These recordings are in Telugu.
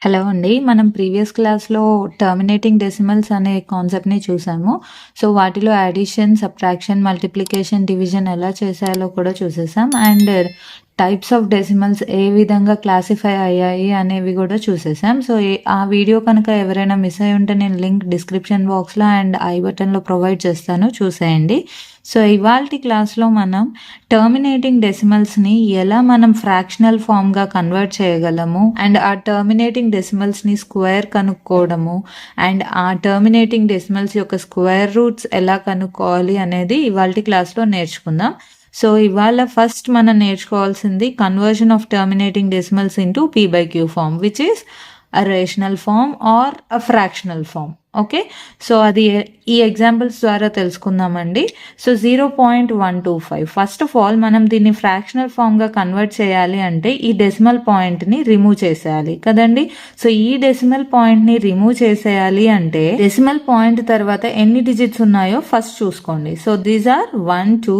హలో అండి. మనం ప్రీవియస్ క్లాస్‌లో టర్మినేటింగ్ డెసిమల్స్ అనే కాన్సెప్ట్‌ని చూసాము. సో, వాటిలో అడిషన్, సబ్ట్రాక్షన్, మల్టిప్లికేషన్, డివిజన్ ఎలా చేశాలో కూడా చూసేసాం. అండ్ టైప్స్ ఆఫ్ డెసిమల్స్ ఏ విధంగా క్లాసిఫై అయ్యాయి అనేవి కూడా చూసేసాం. సో, ఆ వీడియో కనుక ఎవరైనా మిస్ అయ్యి ఉంటే నేను లింక్ డిస్క్రిప్షన్ బాక్స్‌లో అండ్ ఐ బటన్‌లో ప్రొవైడ్ చేస్తాను, చూసేయండి. సో, ఇవాల్టి క్లాస్‌లో మనం టర్మినేటింగ్ డెసిమల్స్‌ని ఎలా మనం ఫ్రాక్షనల్ ఫామ్‌గా కన్వర్ట్ చేయగలము అండ్ ఆ టర్మినేటింగ్ డెసిమల్స్‌ని స్క్వేర్ కనుక్కోవడము అండ్ ఆ టర్మినేటింగ్ డెసిమల్స్ యొక్క స్క్వేర్ రూట్స్ ఎలా కనుక్కోవాలి అనేది ఇవాల్టి క్లాస్‌లో నేర్చుకుందాం. సో, ఇవాళ ఫస్ట్ మనం నేర్చుకోవాల్సింది conversion of terminating decimals into p/q form, which is a rational form or a fractional form. Okay, so అది ఈ ఎగ్జాంపుల్స్ ద్వారా తెలుసుకుందామండి. సో 0.125, ఫస్ట్ ఆఫ్ ఆల్ మనం దీన్ని ఫ్రాక్షనల్ ఫామ్గా కన్వర్ట్ చేయాలి అంటే ఈ డెసిమల్ పాయింట్ని రిమూవ్ చేసేయాలి కదండి. సో ఈ డెసిమల్ పాయింట్ని రిమూవ్ చేసేయాలి అంటే డెసిమల్ పాయింట్ తర్వాత ఎన్ని డిజిట్స్ ఉన్నాయో ఫస్ట్ చూసుకోండి. So these are 1 2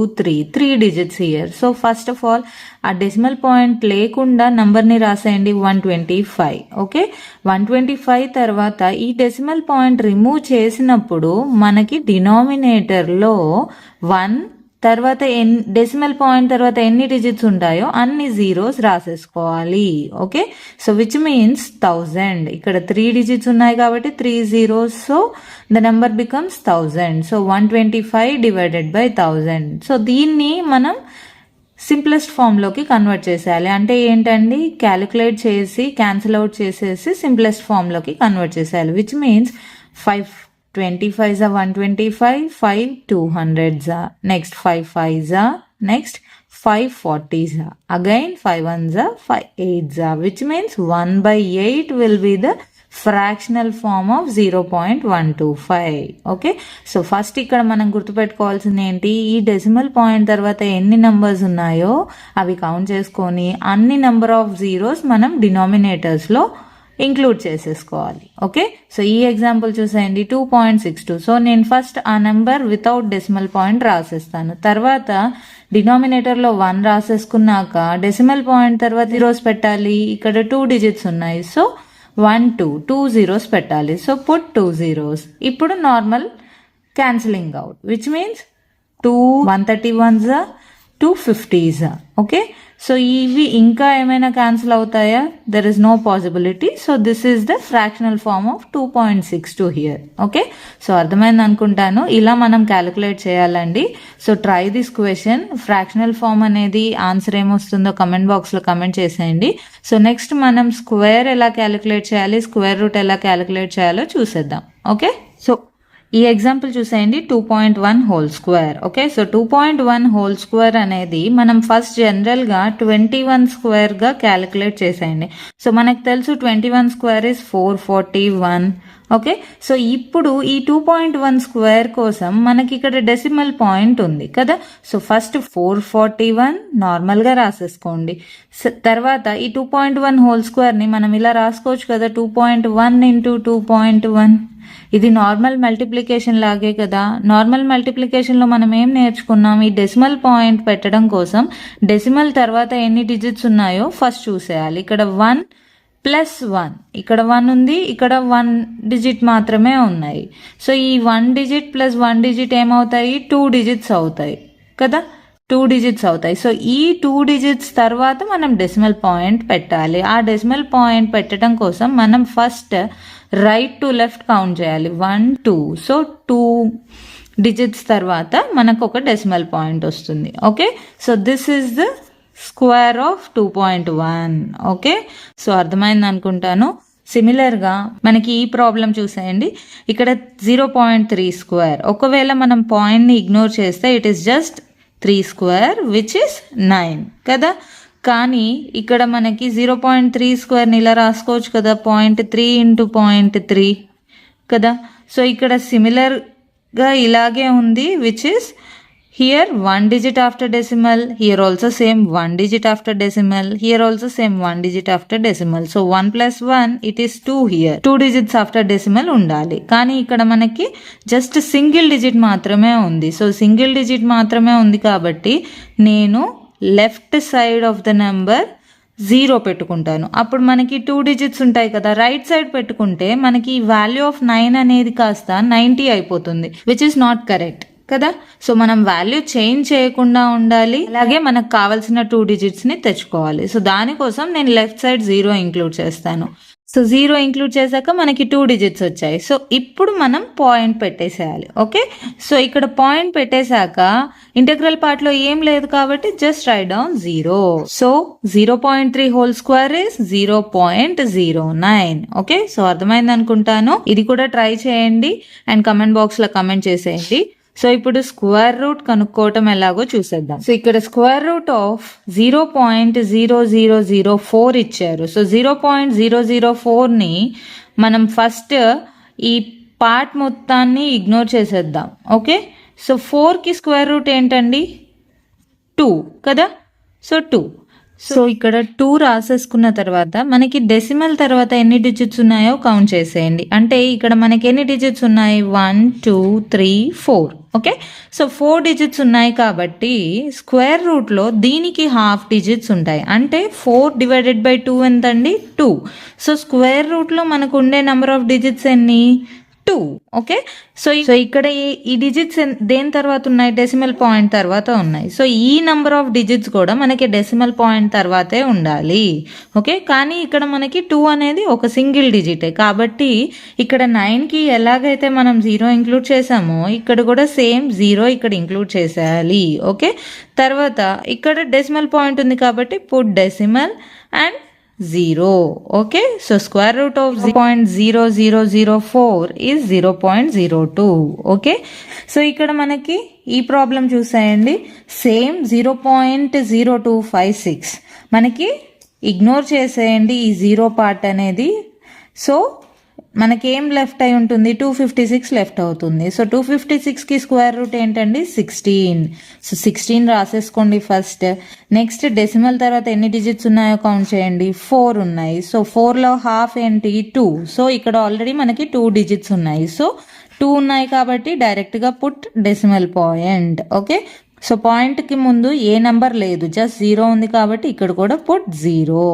3 digits here. So first of all ఆ డెసిమల్ పాయింట్ లేకుండా నంబర్ని రాసేయండి 125. ఓకే, 125 తర్వాత ఈ డెసిమల్ పాయింట్ రిమూవ్ చేసినప్పుడు మనకి డినామినేటర్లో 1 తర్వాత డెసిమల్ పాయింట్ తర్వాత ఎన్ని డిజిట్స్ ఉంటాయో అన్ని జీరోస్ రాసేసుకోవాలి. Okay, so which means 1000. ఇక్కడ 3 డిజిట్స్ ఉన్నాయి కాబట్టి 3 zeros, so the number becomes 1000. So 125 divided by 1000. So దీన్ని మనం సింప్లెస్ట్ ఫామ్లోకి కన్వర్ట్ చేసేయాలి. అంటే ఏంటండి, క్యాలిక్యులేట్ చేసి క్యాన్సిల్ అవుట్ చేసేసి సింప్లెస్ట్ ఫామ్లోకి కన్వర్ట్ చేసేయాలి. Which means 525 125, 5 200, next 5 5, next 5 40, again 5 1, 5 8, which means 1/8 will be the fractional form of 0.125. Okay, so first ఇక్కడ మనం గుర్తుపెట్టుకోవాల్సింది ఏంటి, ఈ డెసిమల్ పాయింట్ తర్వాత ఎన్ని నంబర్స్ ఉన్నాయో అవి కౌంట్ చేసుకొని అన్ని నెంబర్ ఆఫ్ జీరోస్ మనం డినామినేటర్స్లో ఇంక్లూడ్ చేసేసుకోవాలి. ఓకే, సో ఈ ఎగ్జాంపుల్ చూసేయండి 2.62. సో నేను ఫస్ట్ ఆ నెంబర్ వితౌట్ డెసిమల్ పాయింట్ రాసేస్తాను. తర్వాత డినామినేటర్లో 1 రాసేసుకున్నాక డెసిమల్ పాయింట్ తర్వాత జీరోస్ పెట్టాలి. ఇక్కడ 2 డిజిట్స్ ఉన్నాయి, సో 1 2 zeros పెట్టాలి. So put 2 zeros. ఇప్పుడు normal cancelling out, which means 2 131s, 2 50s. Okay, so ఇవి ఇంకా ఏమైనా క్యాన్సిల్ అవుతాయా? There is no possibility. So this is the fractional form of 2.62 here. Okay, so అర్థమైంది అనుకుంటాను. ఇలా మనం క్యాలిక్యులేట్ చేయాలండి. So try this question. Fractional form అనేది ఆన్సర్ ఏమొస్తుందో కమెంట్ బాక్స్లో కమెంట్ చేసేయండి. సో నెక్స్ట్ మనం స్క్వేర్ ఎలా క్యాలిక్యులేట్ చేయాలి, స్క్వేర్ రూట్ ఎలా క్యాలిక్యులేట్ చేయాలో చూసేద్దాం. ఓకే, సో ఈ ఎగ్జాంపుల్ చూసేయండి 2.1 whole square. Okay, so 2.1 whole square అనేది మనం ఫస్ట్ జనరల్గా 21 స్క్వేర్గా క్యాలిక్యులేట్ చేసేయండి. సో మనకు తెలుసు 21 స్క్వేర్ ఇస్ 441. ఓకే, సో ఇప్పుడు ఈ 2.1 స్క్వేర్ కోసం మనకి ఇక్కడ డెసిమల్ పాయింట్ ఉంది కదా. సో ఫస్ట్ 441 నార్మల్గా రాసేసుకోండి. తర్వాత ఈ 2.1 హోల్ స్క్వేర్ని మనం ఇలా రాసుకోవచ్చు కదా, 2.1 ఇంటూ 2.1. ఇది నార్మల్ మల్టిప్లికేషన్ లాగే కదా. నార్మల్ మల్టిప్లికేషన్లో మనం ఏం నేర్చుకున్నాం, ఈ డెసిమల్ పాయింట్ పెట్టడం కోసం డెసిమల్ తర్వాత ఎన్ని డిజిట్స్ ఉన్నాయో ఫస్ట్ చూసేయాలి. ఇక్కడ 1 ప్లస్ 1, ఇక్కడ 1 ఉంది, ఇక్కడ 1 డిజిట్ మాత్రమే ఉన్నాయి. సో ఈ 1 డిజిట్ ప్లస్ 1 డిజిట్ ఏమవుతాయి, 2 డిజిట్స్ అవుతాయి కదా, 2 డిజిట్స్ అవుతాయి. సో ఈ 2 డిజిట్స్ తర్వాత మనం డెసిమల్ పాయింట్ పెట్టాలి. ఆ డెసిమల్ పాయింట్ పెట్టడం కోసం మనం first right to left count చేయాలి, 1 2. సో 2 డిజిట్స్ తర్వాత మనకు ఒక డెసిమల్ పాయింట్ వస్తుంది. Okay, so this is the square of 2.1. Okay, so అర్థమైంది అనుకుంటాను. సిమిలర్గా మనకి ఈ ప్రాబ్లం చూసేయండి. ఇక్కడ 0.3 స్క్వేర్. ఒకవేళ మనం పాయింట్ని ఇగ్నోర్ చేస్తే it is just 3 square which is 9 కదా. కానీ ఇక్కడ మనకి 0.3 స్క్వేర్ని ఇలా రాసుకోవచ్చు కదా, 0.3 ఇంటూ 0.3 కదా. సో ఇక్కడ సిమిలర్గా ఇలాగే ఉంది, which is here 1 digit after decimal, here also same 1 digit after decimal, here also same 1 digit after decimal. So 1 plus 1 it is 2 here. 2 digits after decimal ఉండాలి. కానీ ఇక్కడ మనకి జస్ట్ సింగిల్ డిజిట్ మాత్రమే ఉంది. సో సింగిల్ డిజిట్ మాత్రమే ఉంది కాబట్టి నేను left side of the number 0 పెట్టుకుంటాను. అప్పుడు మనకి 2 డిజిట్స్ ఉంటాయి కదా, రైట్ సైడ్ పెట్టుకుంటే మనకి వాల్యూ ఆఫ్ 9 అనేది కాస్త 90 అయిపోతుంది, విచ్ ఇస్ నాట్ కరెక్ట్ కదా. సో మనం వాల్యూ చేంజ్ చేయకుండా ఉండాలి, అలాగే మనకు కావాల్సిన 2 డిజిట్స్ ని తెచ్చుకోవాలి. సో దానికోసం నేను లెఫ్ట్ సైడ్ 0 ఇంక్లూడ్ చేస్తాను. సో 0 ఇంక్లూడ్ చేశాక మనకి 2 డిజిట్స్ వచ్చాయి. సో ఇప్పుడు మనం పాయింట్ పెట్టేసేయాలి. ఓకే, సో ఇక్కడ పాయింట్ పెట్టేశాక ఇంటెగ్రల్ పార్ట్ లో ఏం లేదు కాబట్టి just right down 0. So 0.3 whole square is 0.09. Okay, so అర్థమైంది అనుకుంటాను. ఇది కూడా ట్రై చేయండి అండ్ కమెంట్ బాక్స్ లో కమెంట్ చేసేయండి. సో ఇప్పుడు స్క్వేర్ రూట్ కనుక్కోవటం ఎలాగో చూసేద్దాం. సో ఇక్కడ స్క్వేర్ రూట్ ఆఫ్ 0.0004 ఇచ్చారు. సో 0.004 ని మనం ఫస్ట్ ఈ పార్ట్ మొత్తాన్ని ఇగ్నోర్ చేసేద్దాం. ఓకే, సో 4కి స్క్వేర్ రూట్ ఏంటండి, 2 కదా. సో 2. సో ఇక్కడ 2 రాసేసుకున్న తర్వాత మనకి డెసిమల్ తర్వాత ఎన్ని డిజిట్స్ ఉన్నాయో కౌంట్ చేసేయండి. అంటే ఇక్కడ మనకి ఎన్ని డిజిట్స్ ఉన్నాయి, 1 2 3 4. ఓకే, సో 4 డిజిట్స్ ఉన్నాయి కాబట్టి స్క్వేర్ రూట్లో దీనికి హాఫ్ డిజిట్స్ ఉంటాయి. అంటే 4 డివైడెడ్ బై 2 ఎంతండి, 2. సో స్క్వేర్ రూట్లో మనకు ఉండే నెంబర్ ఆఫ్ డిజిట్స్ ఎన్ని, 2. ఓకే, సో ఇక్కడ ఈ డిజిట్స్ దేని తర్వాత ఉన్నాయి, డెసిమల్ పాయింట్ తర్వాత ఉన్నాయి. సో ఈ నంబర్ ఆఫ్ డిజిట్స్ కూడా మనకి డెసిమల్ పాయింట్ తర్వాతే ఉండాలి. ఓకే, కానీ ఇక్కడ మనకి 2 అనేది ఒక సింగిల్ డిజిటే కాబట్టి ఇక్కడ 9కి ఎలాగైతే మనం 0 ఇంక్లూడ్ చేసామో ఇక్కడ కూడా సేమ్ 0 ఇక్కడ ఇంక్లూడ్ చేసేయాలి. ఓకే, తర్వాత ఇక్కడ డెసిమల్ పాయింట్ ఉంది కాబట్టి put decimal and 0. Okay, so square root of 0.0004 is 0.02. Okay, so ఇక్కడ మనకి ఈ ప్రాబ్లం చూసేయండి, సేమ్ 0.0256 మనకి ఇగ్నోర్ చేసేయండి ఈ 0 పార్ట్ అనేది. సో మనకేం లెఫ్ట్ అయి ఉంటుంది, 256 లెఫ్ట్ అవుతుంది. సో 256కి స్క్వేర్ రూట్ ఏంటండి, 16. సో 16 రాసేసుకోండి ఫస్ట్. నెక్స్ట్ డెసిమల్ తర్వాత ఎన్ని డిజిట్స్ ఉన్నాయో కౌంట్ చేయండి, 4 ఉన్నాయి. సో 4లో హాఫ్ ఏంటి, 2. సో ఇక్కడ ఆల్రెడీ మనకి 2 డిజిట్స్ ఉన్నాయి. సో 2 ఉన్నాయి కాబట్టి డైరెక్ట్గా put decimal point. Okay, so పాయింట్కి ముందు ఏ నెంబర్ లేదు, జస్ట్ 0 ఉంది కాబట్టి ఇక్కడ కూడా పుట్ 0.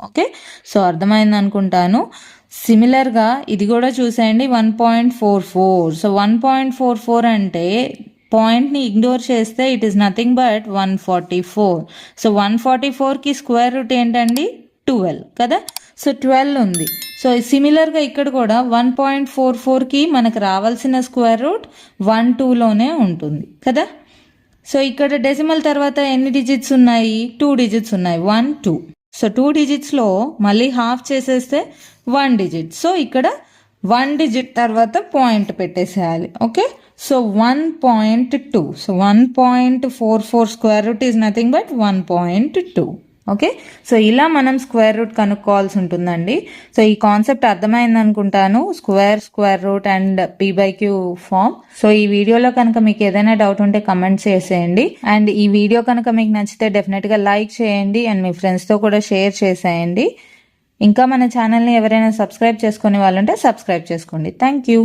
ఓకే, సో అర్థమైంది అనుకుంటాను. సిమిలర్గా ఇది కూడా చూసేయండి, 1.44. సో 1.44 అంటే పాయింట్ని ఇగ్నోర్ చేస్తే it is nothing but 144. So 144కి స్క్వేర్ రూట్ ఏంటండి, 12 కదా. సో 12 ఉంది. సో సిమిలర్గా ఇక్కడ కూడా 1.44కి మనకు రావాల్సిన స్క్వేర్ రూట్ 1 2లోనే ఉంటుంది కదా. సో ఇక్కడ డెసిమల్ తర్వాత ఎన్ని డిజిట్స్ ఉన్నాయి, 2 డిజిట్స్ ఉన్నాయి, 1 2. సో 2 డిజిట్స్లో మళ్ళీ హాఫ్ చేసేస్తే 1 డిజిట్. సో ఇక్కడ 1 డిజిట్ తర్వాత పాయింట్ పెట్టేసేయాలి. Okay, so 1.2. So 1.44 square root is nothing but 1.2. Okay, so ఇలా మనం స్క్వేర్ రూట్ కనుక్కోవాల్సి ఉంటుందండి. సో ఈ కాన్సెప్ట్ అర్థమైంది అనుకుంటాను, square root and p/q form. So ఈ వీడియోలో కనుక మీకు ఏదైనా డౌట్ ఉంటే కమెంట్ చేసేయండి. అండ్ ఈ వీడియో కనుక మీకు నచ్చితే డెఫినెట్గా లైక్ చేయండి అండ్ మీ ఫ్రెండ్స్తో కూడా షేర్ చేసేయండి. ఇంకా మన ఛానల్ని ఎవరైనా సబ్స్క్రైబ్ చేసుకునే వాళ్ళుంటే సబ్స్క్రైబ్ చేసుకోండి. Thank you.